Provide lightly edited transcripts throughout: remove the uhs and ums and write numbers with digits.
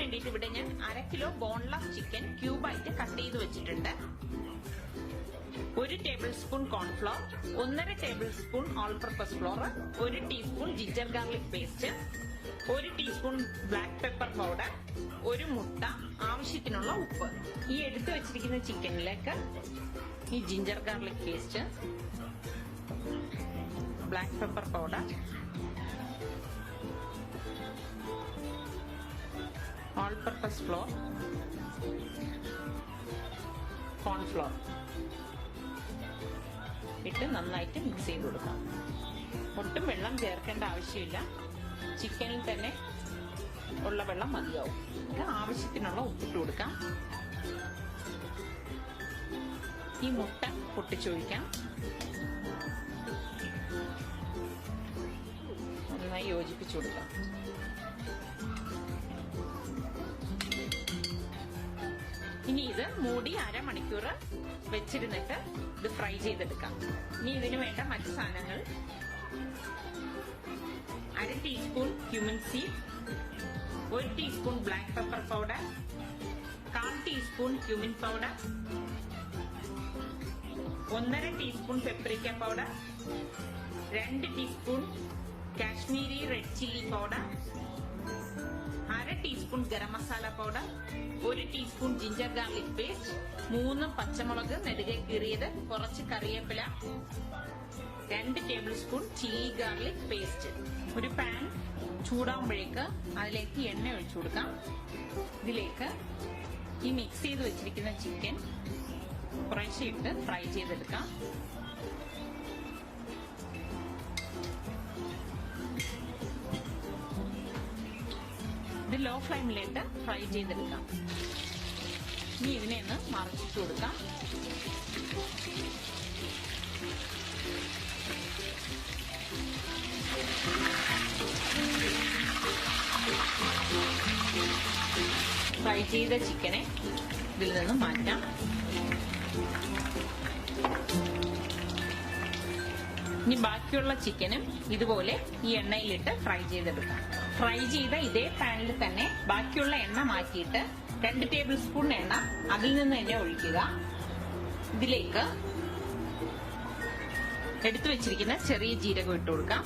വേണ്ടിയിട്ട് ഇവിടെ ഞാൻ 1/2 കിലോ ബോൺലെസ് ചിക്കൻ ക്യൂബായിട്ട് കട്ട് ചെയ്ത് വെച്ചിട്ടുണ്ട്. 1 table spoon cornflour, 1.5 table spoon all purpose floor, 1 teaspoon ginger garlic paste, 1 teaspoon black pepper powder, 1 മുട്ട, ആവശ്യത്തിനുള്ള ഉപ്പ്. ഈ എടുത്തു വെച്ചിരിക്കുന്ന ചിക്കനിലേക്ക് ഈ ginger garlic paste, black pepper powder, all purpose floor, cornflour ഇട്ട് നന്നായിട്ട് മിക്സ് ചെയ്ത് കൊടുക്കാം. ഒട്ടും വെള്ളം ചേർക്കേണ്ട ആവശ്യമില്ല, ചിക്കനിൽ തന്നെ ഉള്ള വെള്ളം മതിയാവും. ആവശ്യത്തിനുള്ള ഉപ്പിട്ട് കൊടുക്കാം. ഈ മുട്ട പൊട്ടിച്ചൊഴിക്കാം. നന്നായി യോജിപ്പിച്ചു കൊടുക്കാം. ഇനി ഇത് മൂടി 1/2 മണിക്കൂർ വെച്ചിരുന്നിട്ട് ഇത് ഫ്രൈ ചെയ്തെടുക്കാം. ഇനി ഇതിന് വേണ്ട മറ്റു സാധനങ്ങൾ: 1/2 teaspoon cumin seed, 1 teaspoon black pepper powder, 1/4 teaspoon cumin powder, 1.5 teaspoon paprika powder, 2 teaspoon Kashmiri red chilli powder, 1/2 teaspoon garam masala powder, 1 teaspoon ginger garlic paste, 3 പച്ചമുളക് നെടുകെ കീറിയത്, കുറച്ച് കറിവേപ്പില, 2 tablespoon chilli garlic paste. ഒരു പാൻ ചൂടാകുമ്പോഴേക്ക് അതിലേക്ക് എണ്ണ ഒഴിച്ചു കൊടുക്കാം. ഇതിലേക്ക് ഈ മിക്സ് ചെയ്ത് വെച്ചിരിക്കുന്ന ചിക്കൻ കുറേശ്ശെ ഇട്ട് ഫ്രൈ ചെയ്തെടുക്കാം. ഇത് ലോ ഫ്ലെയിമിലിട്ട് ഫ്രൈ ചെയ്തെടുക്കാം. ഇനി ഇതിനെ ഒന്ന് മറിച്ചിട്ട് കൊടുക്കാം. ഫ്രൈ ചെയ്ത ചിക്കനെ ഇതിൽ നിന്ന് മാറ്റാം. ഇനി ബാക്കിയുള്ള ചിക്കനും ഇതുപോലെ ഈ എണ്ണയിലിട്ട് ഫ്രൈ ചെയ്തെടുക്കാം. ഫ്രൈ ചെയ്ത ഇതേ പാനിൽ തന്നെ ബാക്കിയുള്ള എണ്ണ മാറ്റിയിട്ട് 2 ടേബിൾ സ്പൂൺ എണ്ണ അതിൽ നിന്ന് തന്നെ ഒഴിക്കുക. ഇതിലേക്ക് എടുത്തു വെച്ചിരിക്കുന്ന ചെറിയ ജീരകം ഇട്ട് കൊടുക്കാം.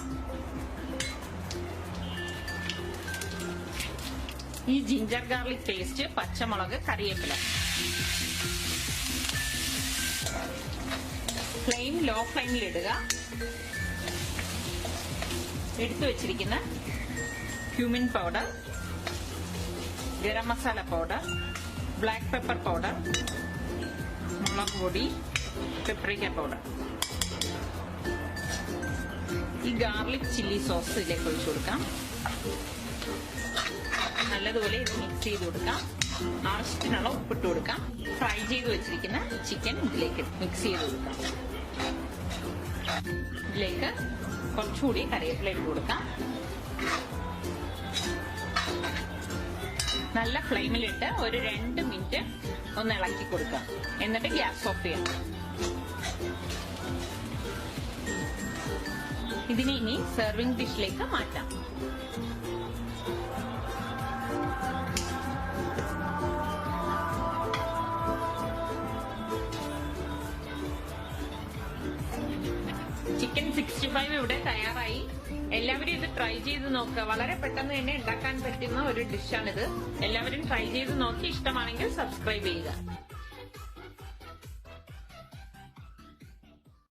ഈ ജിഞ്ചർ ഗാർലിക് പേസ്റ്റ്, പച്ചമുളക്, കറിവേപ്പില. ഫ്ലെയിം ലോ ഫ്ലെയിമിലിടുക. എടുത്തു വെച്ചിരിക്കുന്ന cumin powder, garam masala powder, black pepper powder, മുളക് പൊടി, പെപ്പറിക്ക പൗഡർ, ഈ ഗാർലിക് ചില്ലി സോസ് ഇതിലേക്ക് ഒഴിച്ചു കൊടുക്കാം. നല്ലതുപോലെ ഇത് മിക്സ് ചെയ്ത് കൊടുക്കാം. ആവശ്യത്തിനുള്ള ഉപ്പിട്ട് കൊടുക്കാം. ഫ്രൈ ചെയ്ത് വെച്ചിരിക്കുന്ന ചിക്കൻ ഇതിലേക്ക് മിക്സ് ചെയ്ത് കൊടുക്കാം. ഇതിലേക്ക് കുറച്ചുകൂടി കറിവേപ്പില ഇട്ട് കൊടുക്കാം. നല്ല ഫ്ലെയിമിലിട്ട് ഒരു 2 മിനിറ്റ് ഒന്ന് ഇളക്കി കൊടുക്കാം. എന്നിട്ട് ഗ്യാസ് ഓഫ് ചെയ്യാം. ഇതിനെ ഇനി സെർവിംഗ് ഡിഷിലേക്ക് മാറ്റാം. ചിക്കൻ 65 ഇവിടെ തയ്യാറായി. എല്ലാവരും ഇത് ട്രൈ ചെയ്ത് നോക്കുക. വളരെ പെട്ടെന്ന് തന്നെ ഉണ്ടാക്കാൻ പറ്റുന്ന ഒരു ഡിഷാണിത്. എല്ലാവരും ട്രൈ ചെയ്ത് നോക്കി ഇഷ്ടമാണെങ്കിൽ സബ്സ്ക്രൈബ് ചെയ്യുക.